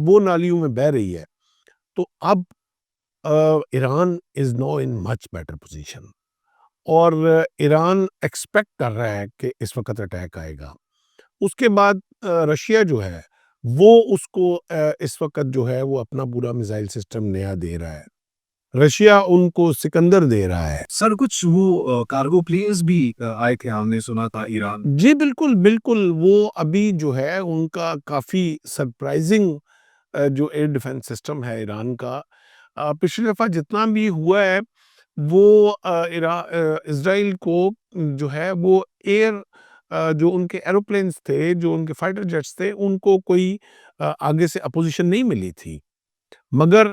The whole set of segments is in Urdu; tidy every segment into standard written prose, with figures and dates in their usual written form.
وہ نالیوں میں بہہ رہی ہے. تو اب ایران از نو ان مچ بیٹر پوزیشن، اور ایران ایکسپیکٹ کر رہا ہے کہ اس وقت اٹیک آئے گا. اس کے بعد رشیا جو ہے وہ اس کو اس وقت جو ہے وہ اپنا پورا میزائل سسٹم نیا دے رہا ہے. رشیا ان کو سکندر دے رہا ہے. سر کچھ وہ کارگو پلیئرز بھی آئے تھے، ہم نے سنا تھا ایران. جی بالکل بالکل، وہ ابھی جو ہے ان کا کافی سرپرائزنگ جو ایئر ڈیفنس سسٹم ہے ایران کا، پچھلی دفعہ جتنا بھی ہوا ہے وہ اسرائیل کو جو ہے وہ جو ان کے ایروپلینز تھے، جو ان کے فائٹر جیٹس تھے، ان کو کوئی آگے سے اپوزیشن نہیں ملی تھی. مگر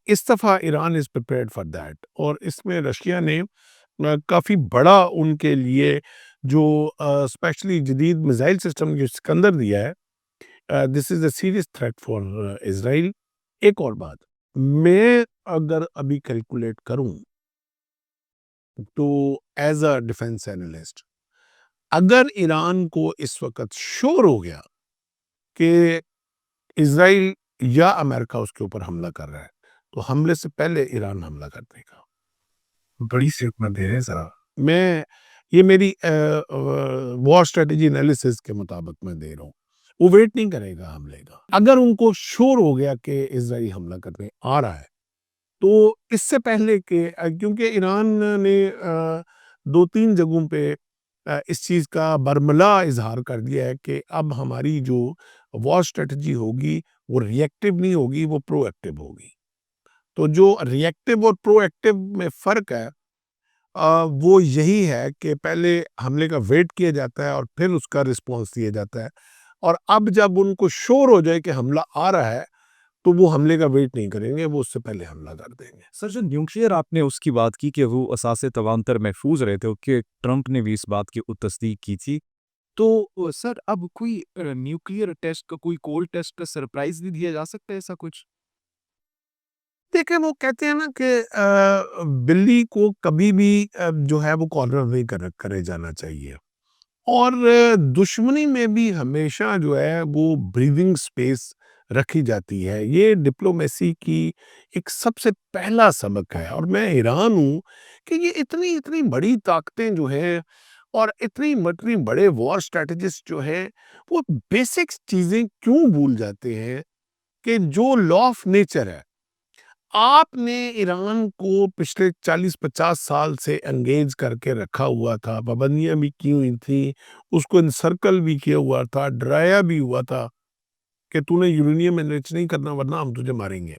اس دفعہ ایران از پریپیئرڈ فار دیٹ، اور اس میں رشیا نے کافی بڑا ان کے لیے جو اسپیشلی جدید میزائل سسٹم جو سکندر دیا ہے. دس از اے سیریس تھریٹ فار اسرائیل. ایک اور بات میں اگر ابھی کیلکولیٹ کروں تو ایز اے ڈیفense اینالسٹ، اگر ایران کو اس وقت شور ہو گیا کہ اسرائیل یا امریکہ اس کے اوپر حملہ کر رہا ہے، تو حملے سے پہلے ایران حملہ کر دے گا. بڑی اسٹیٹمنٹ دے رہے ہیں ذرا. یہ میری وار اسٹریٹجی انالیسس کے مطابق میں دے رہا ہوں. وہ ویٹ نہیں کرے گا حملے کا. اگر ان کو شور ہو گیا کہ اسرائیل حملہ کرنے آ رہا ہے، تو اس سے پہلے کہ کیونکہ ایران نے 2-3 جگہوں پہ اس چیز کا برملا اظہار کر دیا ہے کہ اب ہماری جو وار اسٹریٹجی ہوگی وہ ری ایکٹیو نہیں ہوگی، وہ پرو ایکٹیو ہوگی. تو جو ری ایکٹیو اور پرو ایکٹیو میں فرق ہے وہ یہی ہے کہ پہلے حملے کا ویٹ کیا جاتا ہے اور پھر اس کا رسپانس دیا جاتا ہے. اور اب جب ان کو شور ہو جائے کہ حملہ آ رہا ہے تو وہ حملے کا ویٹ نہیں کریں گے، وہ اس سے پہلے حملہ کر دیں گے. سر جو نیوکلیئر آپ نے اس کی بات کی کہ وہ اثاثے توانتر محفوظ رہتے ہو، کہ ٹرمپ نے بھی اس بات کی تصدیق کی تھی، تو سر اب کوئی نیوکلیئر ٹیسٹ کا، کوئی کولڈ ٹیسٹ کا سرپرائز بھی دیا جا سکتا ہے ایسا کچھ؟ دیکھیں وہ کہتے ہیں نا کہ بلی کو کبھی بھی جو ہے وہ کارنر نہیں کرے جانا چاہیے، اور دشمنی میں بھی ہمیشہ جو ہے وہ بریدنگ سپیس رکھی جاتی ہے. یہ ڈپلومیسی کی ایک سب سے پہلا سبق ہے، اور میں حیران ہوں کہ یہ اتنی بڑی طاقتیں جو ہیں اور اتنی بڑے وار اسٹریٹجسٹ جو ہیں وہ بیسک چیزیں کیوں بھول جاتے ہیں کہ جو لا آف نیچر ہے. آپ نے ایران کو پچھلے 40-50 سال سے انگیج کر کے رکھا ہوا تھا، پابندیاں بھی کی ہوئی تھیں، اس کو انسرکل بھی کیا ہوا تھا، ڈرایا بھی ہوا تھا کہ تو نے یورینیم انرچ نہیں کرنا ورنہ ہم تجھے ماریں گے.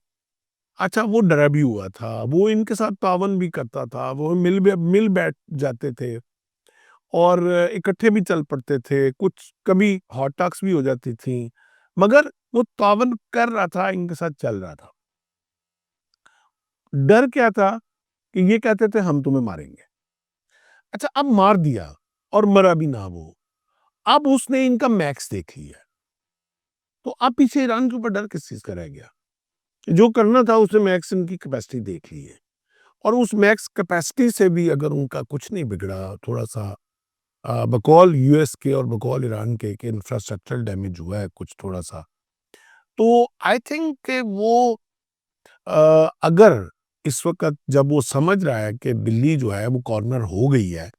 اچھا وہ ڈرا بھی ہوا تھا، وہ ان کے ساتھ تعاون بھی کرتا تھا، وہ مل بیٹھ جاتے تھے اور اکٹھے بھی چل پڑتے تھے، کچھ کبھی ہاٹ ٹاکس بھی ہو جاتی تھیں، مگر وہ تعاون کر رہا تھا، ان کے ساتھ چل رہا تھا. ڈر کیا تھا کہ یہ کہتے تھے ہم تمہیں ماریں گے. اچھا اب مار دیا اور مرا بھی نہ وہ، اب اس نے ان کا میکس دیکھ لیا، تو اب پیچھے ایران کے اوپر ڈر کس چیز کا رہ گیا؟ جو کرنا تھا اس نے میکس ان کی کیپیسٹی دیکھ لی ہے، اور اس میکس کیپیسٹی سے بھی اگر ان کا کچھ نہیں بگڑا، تھوڑا سا بقول یو ایس کے اور بقول ایران کے کہ انفراسٹرکچرل ڈیمیج ہوا ہے کچھ تھوڑا سا، تو آئی تھنک کہ وہ اگر اس وقت جب وہ سمجھ رہا ہے کہ بلی جو ہے وہ کارنر ہو گئی ہے،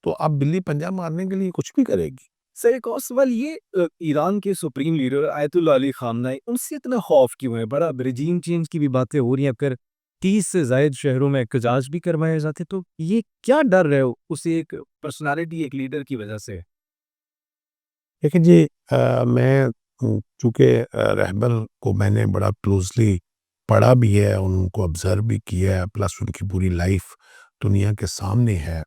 تو اب بلی پنجہ مارنے کے لیے کچھ بھی کرے گی. سر ایک اور سوال، یہ ایران کے سپریم لیڈر آیت اللہ علی خامنہ، ان سے اتنا خوف کیوں ہے؟ بڑا رجیم چینج کی بھی باتیں ہو رہی ہیں، پھر 30 سے زائد شہروں میں احتجاج بھی کروائے جاتے، تو یہ کیا ڈر ہے اسے ایک پرسنالٹی، ایک لیڈر کی وجہ سے؟ لیکن جی میں چونکہ رہبر کو میں نے بڑا کلوزلی پڑھا بھی ہے، ان کو آبزرو بھی کیا ہے، پلس ان کی پوری لائف دنیا کے سامنے ہے،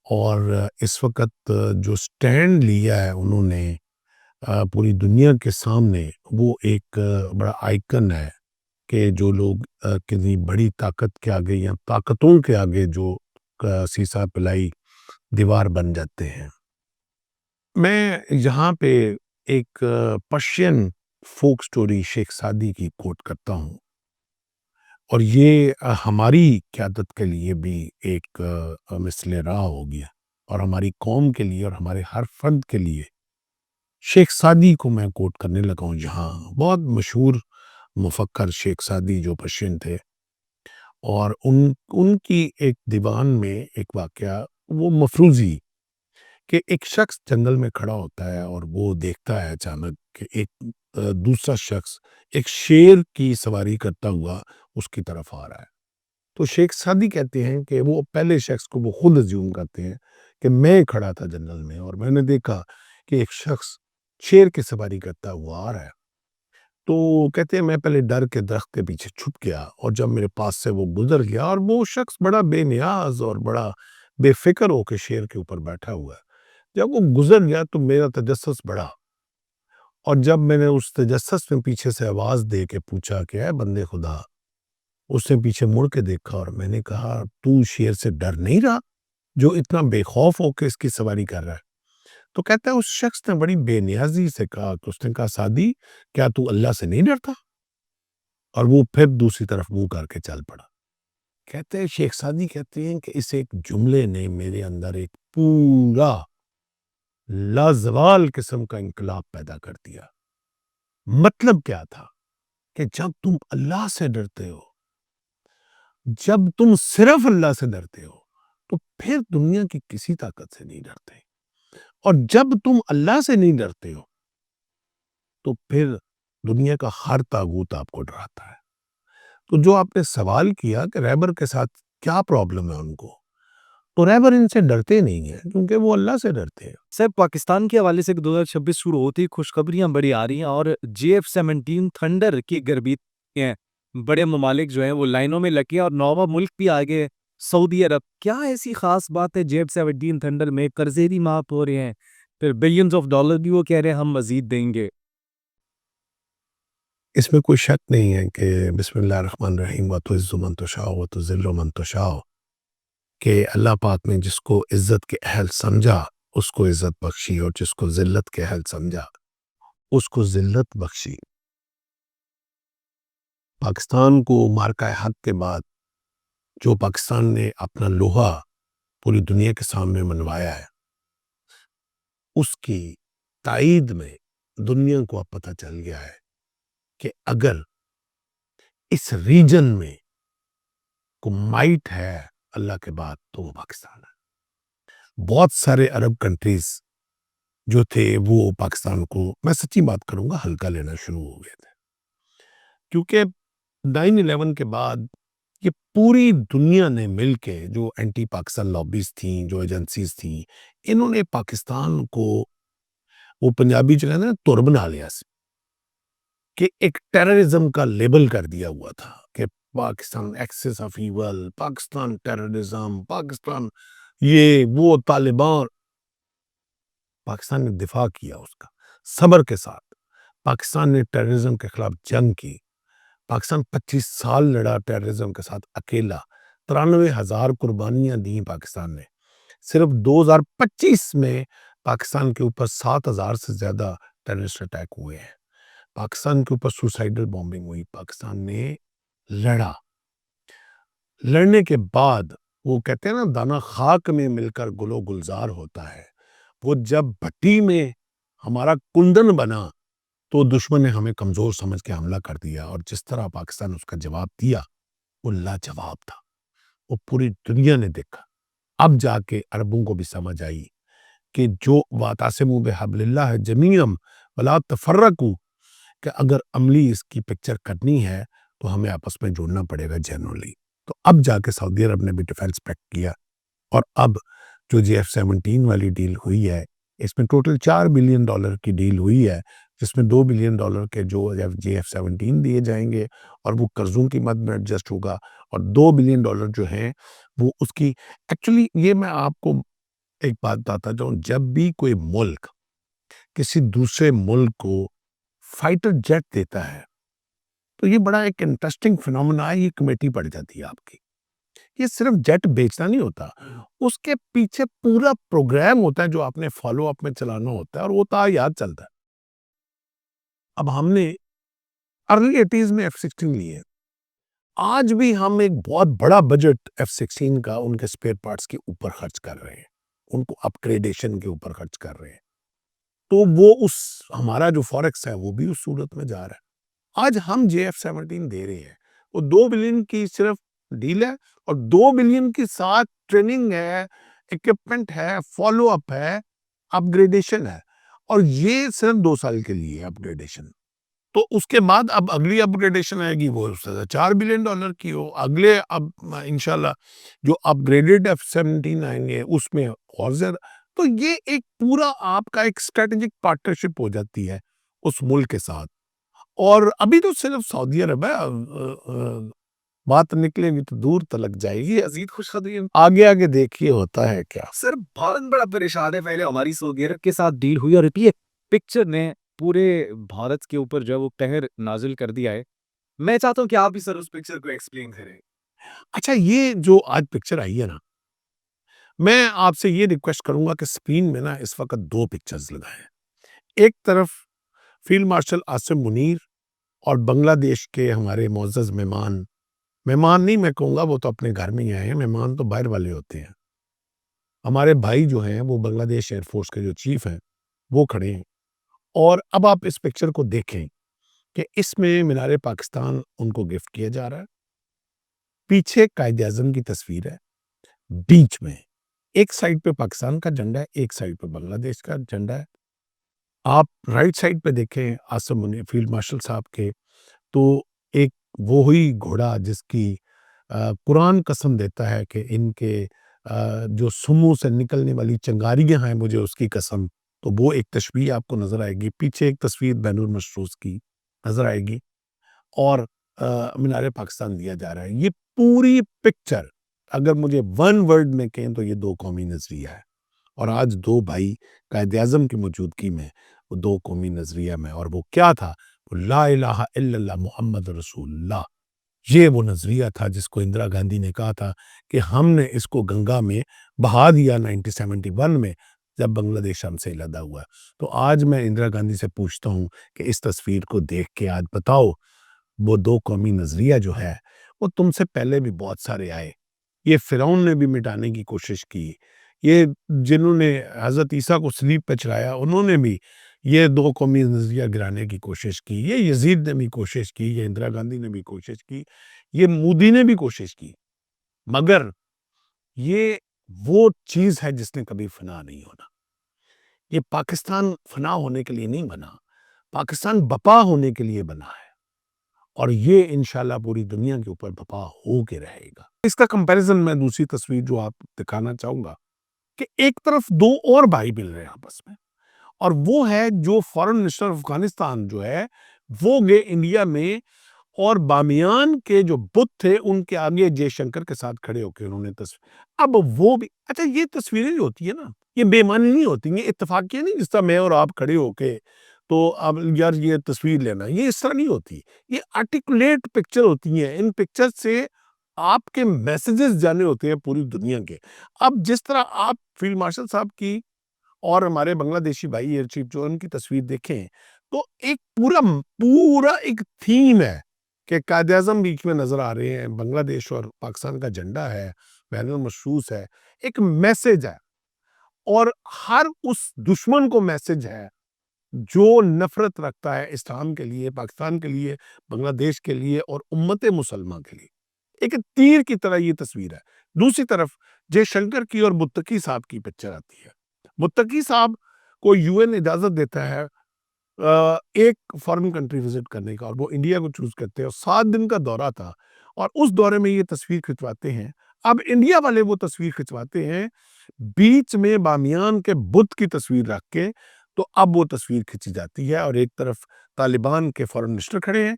اور اس وقت جو سٹینڈ لیا ہے انہوں نے پوری دنیا کے سامنے، وہ ایک بڑا آئیکن ہے کہ جو لوگ کتنی بڑی طاقت کے آگے یا طاقتوں کے آگے جو سیسا پلائی دیوار بن جاتے ہیں. میں یہاں پہ ایک پرشین فوک سٹوری شیخ سعدی کی کوٹ کرتا ہوں، اور یہ ہماری قیادت کے لیے بھی ایک مثل راہ ہو گیا، اور ہماری قوم کے لیے اور ہمارے ہر فرد کے لیے شیخ سعدی کو میں کوٹ کرنے لگا ہوں یہاں، بہت مشہور مفکر شیخ سعدی جو پرشین تھے، اور ان کی ایک دیوان میں ایک واقعہ، وہ مفروضی کہ ایک شخص جنگل میں کھڑا ہوتا ہے اور وہ دیکھتا ہے اچانک کہ ایک دوسرا شخص ایک شیر کی سواری کرتا ہوا اس کی طرف آ رہا ہے. تو شیخ سعدی کہتے ہیں کہ وہ پہلے شخص کو وہ خود ازیوم کرتے ہیں کہ میں کھڑا تھا جنگل میں اور میں نے دیکھا کہ ایک شخص شیر کی سواری کرتا ہوا آ رہا ہے. تو کہتے ہیں میں پہلے ڈر کے درخت کے پیچھے چھپ گیا، اور جب میرے پاس سے وہ گزر گیا، اور وہ شخص بڑا بے نیاز اور بڑا بے فکر ہو کے شیر کے اوپر بیٹھا ہوا ہے، جب وہ گزر گیا تو میرا تجسس بڑھا، اور جب میں نے اس تجسس میں پیچھے سے آواز دے کے پوچھا کہ اے بندے خدا، اس نے پیچھے مڑ کے دیکھا اور میں نے کہا تو شیر سے ڈر نہیں رہا جو اتنا بے خوف ہو کے اس کی سواری کر رہا ہے؟ تو کہتا ہے اس شخص نے بڑی بے نیازی سے کہا کہ اس نے کہا سعدی کیا تو اللہ سے نہیں ڈرتا؟ اور وہ پھر دوسری طرف منہ کر کے چل پڑا. کہتے ہیں شیخ سعدی کہتے ہیں کہ اس ایک جملے نے میرے اندر ایک پورا لازوال قسم کا انقلاب پیدا کر دیا. مطلب کیا تھا کہ جب تم اللہ سے ڈرتے ہو، جب تم صرف اللہ سے ڈرتے ہو، تو پھر دنیا کی کسی طاقت سے نہیں ڈرتے، اور جب تم اللہ سے نہیں ڈرتے ہو تو پھر دنیا کا ہر طاغوت آپ کو ڈراتا ہے. تو جو آپ نے سوال کیا کہ رہبر کے ساتھ کیا پرابلم ہے ان کو، تو رہبر ان سے ڈرتے نہیں ہیں کیونکہ وہ اللہ سے ڈرتے ہیں. صاحب پاکستان کے حوالے سے 2026 شروع ہوتی ہی خوشخبریاں بڑی آ رہی ہیں اور JF-17 تھنڈر کی گربی ہیں. بڑے ممالک جو ہیں وہ لائنوں میں لگے اور نوواں ملک بھی آگے سعودی عرب. کیا ایسی خاص بات ہے JF-17 تھنڈر میں؟ قرضے بھی معاف ہو رہے ہیں، پھر بلینز آف ڈالر بھی وہ کہہ رہے ہیں ہم مزید دیں گے. اس میں کوئی شک نہیں ہے کہ بسم اللہ الرحمن الرحیم وَتُعِزُّ مَن تَشَاءُ وَتُذِلُّ مَن تَشَاءُ، کہ اللہ پاک نے جس کو عزت کے اہل سمجھا اس کو عزت بخشی، اور جس کو ذلت کے اہل سمجھا اس کو ذلت بخشی. پاکستان کو مارکہ حق کے بعد جو پاکستان نے اپنا لوہا پوری دنیا کے سامنے منوایا ہے، اس کی تائید میں دنیا کو اب پتہ چل گیا ہے کہ اگر اس ریجن میں کو مائٹ ہے اللہ کے بعد تو وہ پاکستان ہے. بہت سارے عرب کنٹریز جو تھے وہ پاکستان کو، میں سچی بات کروں گا، ہلکا لینا شروع ہو گئے تھے، کیونکہ 9/11 کے بعد یہ پوری دنیا نے مل کے، جو اینٹی پاکستان لابیز تھیں، جو ایجنسیز تھیں، انہوں نے پاکستان کو وہ پنجابی جو ہے نا تر بنا لیا سی کہ ایک ٹیررزم کا لیبل کر دیا ہوا تھا کہ Pakistan axis of evil, Pakistan terrorism, Pakistan یہ وہ طالبان. پاکستان نے دفاع کیا اس کا صبر کے ساتھ. پاکستان نے ٹیررزم کے خلاف جنگ کی. پاکستان 25 سال لڑا ٹیررزم کے ساتھ اکیلا. 93,000 قربانیاں دیں پاکستان نے. صرف 2025 میں پاکستان کے اوپر 7,000 سے زیادہ ٹیررسٹ اٹیک ہوئے ہیں. پاکستان کے اوپر سوسائیڈل بومبنگ ہوئی. پاکستان نے لڑا. لڑنے کے بعد وہ کہتے ہیں نا دانا خاک میں مل کر گل و گلزار ہوتا ہے. وہ جب بھٹی میں ہمارا کندن بنا تو دشمن نے ہمیں کمزور سمجھ کے حملہ کر دیا، اور جس طرح پاکستان اس کا جواب دیا وہ لاجواب تھا. وہ پوری دنیا نے دیکھا. اب جا کے عربوں کو بھی سمجھ آئی کہ جو وَاعْتَصِمُوا بِحَبْلِ اللَّهِ جَمِيعًا وَلَا تَفَرَّقُوا، کہ اگر عملی اس کی پکچر کرنی ہے تو ہمیں آپس میں جڑنا پڑے گا جنرلی. تو اب جا کے سعودی عرب نے بھی ڈیفینس پیکٹ کیا، اور اب جو JF-17 والی ڈیل ہوئی ہے اس میں ٹوٹل $4 بلین کی ڈیل ہوئی ہے، جس میں $2 بلین کے جو JF-17 دیے جائیں گے اور وہ قرضوں کی مد میں ایڈجسٹ ہوگا، اور $2 بلین جو ہیں وہ اس کی. ایکچولی یہ میں آپ کو ایک بات بتاتا جاؤں، جب بھی کوئی ملک کسی دوسرے ملک کو فائٹر جیٹ دیتا ہے تو یہ بڑا ایک انٹرسٹنگ فنومنا ہے. یہ کمیٹی پڑ جاتی ہے آپ کی. یہ صرف جیٹ بیچنا نہیں ہوتا، اس کے پیچھے پورا پروگرام ہوتا ہے جو آپ نے فالو اپ میں چلانا ہوتا ہے، اور وہ تا یاد چلتا ہے. اب ہم نے ارلی 80s میں F-16 لیے. آج بھی ہم ایک بہت بڑا بجٹ F-16 کا ان کے سپیئر پارٹس کے اوپر خرچ کر رہے ہیں، ان کو اپ گریڈیشن کے اوپر خرچ کر رہے ہیں. تو وہ اس ہمارا جو فوریکس ہے وہ بھی اس صورت میں جا رہا ہے. آج ہم JF-17 دے رہے ہیں, وہ 2 بلین کی صرف ڈیل ہے, اور 2 بلین کے ساتھ ٹریننگ ہے, اکوپمنٹ ہے, فالو اپ ہے, اپ گریڈیشن ہے, اور یہ صرف 2 سال کے لیے اپ گریڈیشن. تو اس کے بعد اب اگلی اپ گریڈیشن آئے گی, وہ $4 بلین کی ہو. اگلے اب انشاءاللہ جو اپ گریڈڈ F-17 آئیں گے اس میں اور زیادہ. تو یہ ایک پورا آپ کا ایک اسٹریٹجک پارٹنرشپ ہو جاتی ہے اس ملک کے ساتھ. اور ابھی تو صرف سعودی عرب ہے, بات نکلے گی تو دور تلک جائے گی. مزید خوشخبری آگے آگے دیکھیے ہوتا ہے کیا. سر بھارت بڑا پریشان ہے. پہلے ہماری سعودی عرب کے ساتھ ڈیل ہوئی اور یہ پکچر نے پورے بھارت کے اوپر جو وہ قہر نازل کر دیا ہے. میں چاہتا ہوں کہ آپ بھی سر اس پکچر کو ایکسپلین کریں. اچھا, یہ جو آج پکچر آئی ہے نا, میں آپ سے یہ ریکویسٹ کروں گا کہ سکرین میں نا اس وقت 2 پکچرز لگائیں. ایک طرف فیلڈ مارشل عاصم منیر اور بنگلہ دیش کے ہمارے معزز مہمان نہیں میں کہوں گا, وہ تو اپنے گھر میں ہی آئے ہیں, مہمان تو باہر والے ہوتے ہیں. ہمارے بھائی جو ہیں وہ بنگلہ دیش ایئر فورس کے جو چیف ہیں وہ کھڑے ہیں. اور اب آپ اس پکچر کو دیکھیں کہ اس میں مینار پاکستان ان کو گفٹ کیا جا رہا ہے. پیچھے قائد اعظم کی تصویر ہے, بیچ میں ایک سائڈ پہ پاکستان کا جھنڈا ہے, ایک سائڈ پہ بنگلہ دیش کا جھنڈا ہے. آپ رائٹ سائڈ پہ دیکھیں عاصم منیر فیلڈ مارشل صاحب کے, تو ایک وہی گھوڑا جس کی قرآن قسم دیتا ہے کہ ان کے جو سموں سے نکلنے والی چنگاریاں ہیں مجھے اس کی قسم, تو وہ ایک تشبیہ آپ کو نظر آئے گی. پیچھے ایک تصویر بین المشروز کی نظر آئے گی, اور مینار پاکستان دیا جا رہا ہے. یہ پوری پکچر اگر مجھے 1 ورڈ میں کہیں تو یہ 2 قومی نظریہ ہے. اور آج 2 بھائی قائد اعظم کی موجودگی میں وہ 2 قومی نظریہ میں, اور وہ کیا تھا, وہ لا الہ الا اللہ محمد رسول اللہ. یہ وہ نظریہ تھا جس کو اندرا گاندھی نے کہا تھا کہ ہم نے اس کو گنگا میں بہا دیا 1971 میں جب بنگلہ دیش ہم سے علیحدہ ہوا. تو آج میں اندرا گاندھی سے پوچھتا ہوں کہ اس تصویر کو دیکھ کے آج بتاؤ, وہ 2 قومی نظریہ جو ہے وہ تم سے پہلے بھی بہت سارے آئے. یہ فرعون نے بھی مٹانے کی کوشش کی, یہ جنہوں نے حضرت عیسیٰ کو صلیب پہ چڑھایا انہوں نے بھی یہ 2 قومی نظریہ گرانے کی کوشش کی. یہ یزید نے بھی کوشش کی, یہ اندرا گاندھی نے بھی کوشش کی, یہ مودی نے بھی کوشش کی. مگر یہ وہ چیز ہے جس نے کبھی فنا نہیں ہونا. یہ پاکستان فنا ہونے کے لیے نہیں بنا, پاکستان بپا ہونے کے لیے بنا ہے, اور یہ انشاءاللہ پوری دنیا کے اوپر بپا ہو کے رہے گا. اس کا کمپیریزن میں دوسری تصویر جو آپ دکھانا چاہوں گا کہ ایک طرف 2 اور بھائی مل رہے ہیں آپس میں, اور وہ ہے جو فارن منسٹر افغانستان جو ہے وہ گئے انڈیا میں, اور بامیان کے جو بت تھے ان کے آگے جے شنکر کے ساتھ کھڑے ہو کے انہوں نے اب وہ بھی اچھا, یہ تصویریں جو ہوتی ہیں نا یہ بے معنی نہیں ہوتی, یہ اتفاقیہ نہیں جس طرح میں اور آپ کھڑے ہو کے تو اب یار یہ تصویر لینا, یہ اس طرح نہیں ہوتی. یہ آرٹیکولیٹ پکچر ہوتی ہیں. ان پکچر سے آپ کے میسیجز جانے ہوتے ہیں پوری دنیا کے. اب جس طرح آپ فیلڈ مارشل صاحب کی اور ہمارے بنگلہ دیشی بھائی ایئر چیف جو ان کی تصویر دیکھیں تو ایک پورا ایک تھیم ہے کہ قائد اعظم بیچ میں نظر آ رہے ہیں, بنگلہ دیش اور پاکستان کا جھنڈا ہے, بین المشروز ہے, ایک میسج ہے. اور ہر اس دشمن کو میسج ہے جو نفرت رکھتا ہے اسلام کے لیے, پاکستان کے لیے, بنگلہ دیش کے لیے اور امت مسلمہ کے لیے. ایک تیر کی طرح یہ تصویر ہے. دوسری طرف جے شنکر کی اور متقی صاحب کی پکچر آتی ہے. متقی صاحب کو UN اجازت دیتا ہے ایک فارن کنٹری وزٹ کرنے کا, اور وہ انڈیا کو چوز کرتے ہیں, اور 7 دن کا دورہ تھا, اور اس دورے میں یہ تصویر کھنچواتے ہیں. اب انڈیا والے وہ تصویر کھنچواتے ہیں بیچ میں بامیان کے بت کی تصویر رکھ کے, تو اب وہ تصویر کھنچی جاتی ہے, اور ایک طرف طالبان کے فارن منسٹر کھڑے ہیں,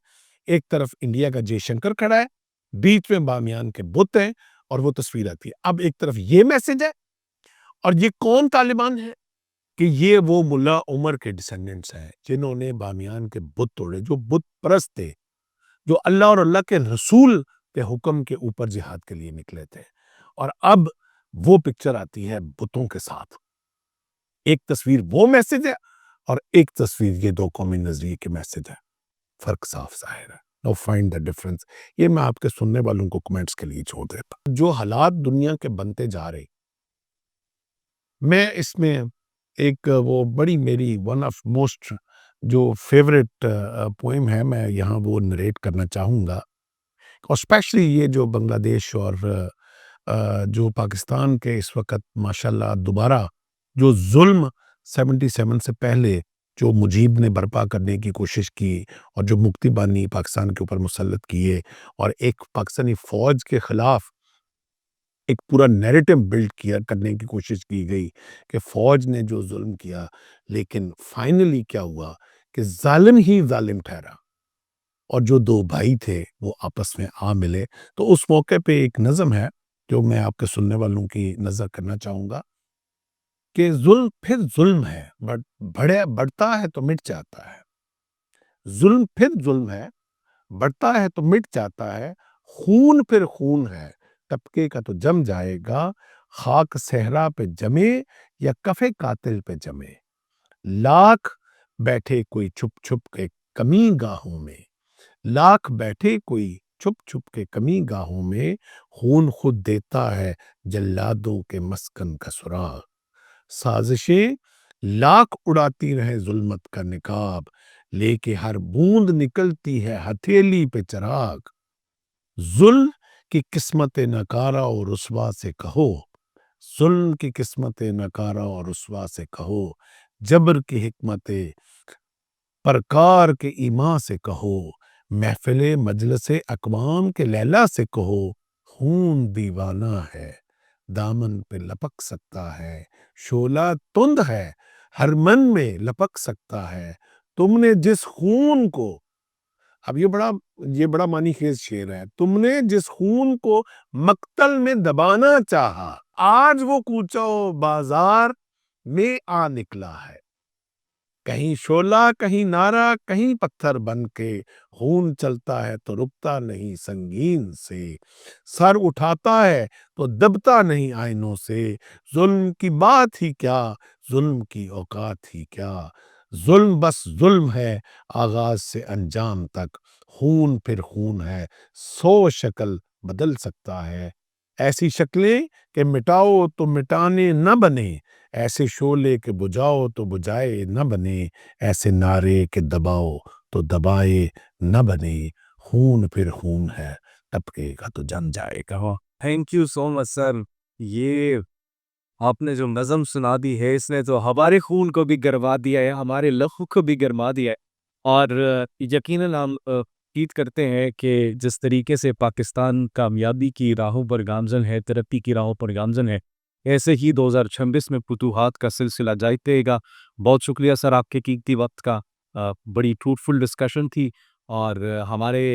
ایک طرف انڈیا کا جے شنکر کھڑا ہے, بیچ میں بامیان کے بت ہیں, اور وہ تصویر آتی ہے. اب ایک طرف یہ میسج ہے, اور یہ کون طالبان ہے کہ یہ وہ ملا عمر کے ڈسینڈنٹس ہیں جنہوں نے بامیان کے بت توڑے, جو بت پرست تھے, جو اللہ اور اللہ کے رسول کے حکم کے اوپر جہاد کے لیے نکلے تھے. اور اب وہ پکچر آتی ہے بتوں کے ساتھ. ایک تصویر وہ میسج ہے, اور ایک تصویر یہ 2 قومی نظریے کے میسج ہے. فرق صاف ظاہر ہے. Now find the difference. یہ میں آپ کے سننے والوں کو کمنٹس کے لیے چھوڑ دیتا. جو حالات دنیا کے بنتے جا رہے, میں اس میں ایک وہ بڑی میری ون آف موسٹ جو فیوریٹ پوئم ہے، میں یہاں وہ نریٹ کرنا چاہوں گا، اور اسپیشلی یہ جو بنگلہ دیش اور جو پاکستان کے اس وقت ماشاءاللہ دوبارہ جو ظلم 77 سے پہلے جو مجیب نے برپا کرنے کی کوشش کی اور جو مکتی بانی پاکستان کے اوپر مسلط کیے اور ایک پاکستانی فوج کے خلاف ایک پورا نیریٹو بلڈ کیا کرنے کی کوشش کی گئی کہ فوج نے جو ظلم کیا، لیکن فائنلی کیا ہوا کہ ظالم ہی ظالم ٹھہرا اور جو دو بھائی تھے وہ آپس میں آ ملے۔ تو اس موقع پہ ایک نظم ہے جو میں آپ کے سننے والوں کی نظر کرنا چاہوں گا کہ ظلم پھر ظلم ہے، بڑھتا ہے تو مٹ جاتا ہے۔ ظلم پھر ظلم ہے، بڑھتا ہے تو مٹ جاتا ہے، خون پھر خون ہے، طبقے کا تو جم جائے گا، خاک صحرا پہ جمے یا کفے قاتل پہ جمے۔ لاکھ بیٹھے کوئی چھپ چھپ کے کمی گاہوں میں، لاکھ بیٹھے کوئی چھپ چھپ کے کمی گاہوں میں، خون خود دیتا ہے جلادوں کے مسکن کا سراغ۔ سازشیں لاکھ اڑاتی رہے ظلمت کا نقاب، لے کے ہر بوند نکلتی ہے ہتھیلی پہ چراغ۔ ظلم کی قسمت نکارا اور رسوا سے کہو، ظلم کی قسمت نکارا اور رسوا سے کہو، جبر کی حکمت پرکار کے ایما سے کہو، محفل مجلس اقوام کے لیلا سے کہو، خون دیوانہ ہے دامن پہ لپک سکتا ہے، شعلہ تند ہے ہر من میں لپک سکتا ہے، تم نے جس خون کو، اب یہ بڑا معنی خیز شعر ہے، تم نے جس خون کو مقتل میں دبانا چاہا، آج وہ کوچہ و بازار میں آ نکلا ہے۔ کہیں شعلہ کہیں نعرہ کہیں پتھر بن کے، خون چلتا ہے تو رکتا نہیں سنگین سے، سر اٹھاتا ہے تو دبتا نہیں آئینوں سے، ظلم کی بات ہی کیا، ظلم کی اوقات ہی کیا، ظلم بس ظلم ہے آغاز سے انجام تک، خون پھر خون ہے 100 شکل بدل سکتا ہے، ایسی شکلیں کہ مٹاؤ تو مٹانے نہ بنے، ایسے شعلے کے بجھاؤ تو بجھائے نہ بنے، ایسے نعرے کے دباؤ تو دبائے نہ بنے، خون پھر خون ہے طبقے کا تو جم جائے گا۔ تھینک یو سو مچ سر، یہ آپ نے جو نظم سنا دی ہے اس نے تو ہمارے خون کو بھی گرما دیا ہے، ہمارے لہو کو بھی گرما دیا ہے، اور یقیناً ہم امید کرتے ہیں کہ جس طریقے سے پاکستان کامیابی کی راہوں پر گامزن ہے، ترقی کی راہوں پر گامزن ہے، ایسے ہی 2026 میں فتوحات کا سلسلہ جاری رہے گا۔ بہت شکریہ سر آپ کے قیمتی وقت کا، بڑی فروٹفل ڈسکشن تھی، اور ہمارے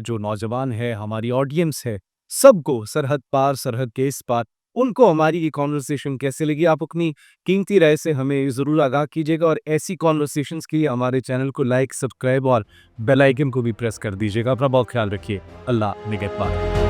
جو نوجوان ہے، ہماری آڈینس ہے، سب کو سرحد پار سرحد کے اس پار ان کو ہماری یہ کانورسیشن کیسے لگی، آپ اپنی قیمتی رائے سے ہمیں ضرور آگاہ کیجیے گا، اور ایسی کانورسیشنز کے لیے ہمارے چینل کو لائک، سبسکرائب اور بیل آئیکن کو بھی پریس کر دیجیے گا۔ اپنا بہت خیال رکھیے، اللہ نگہبان۔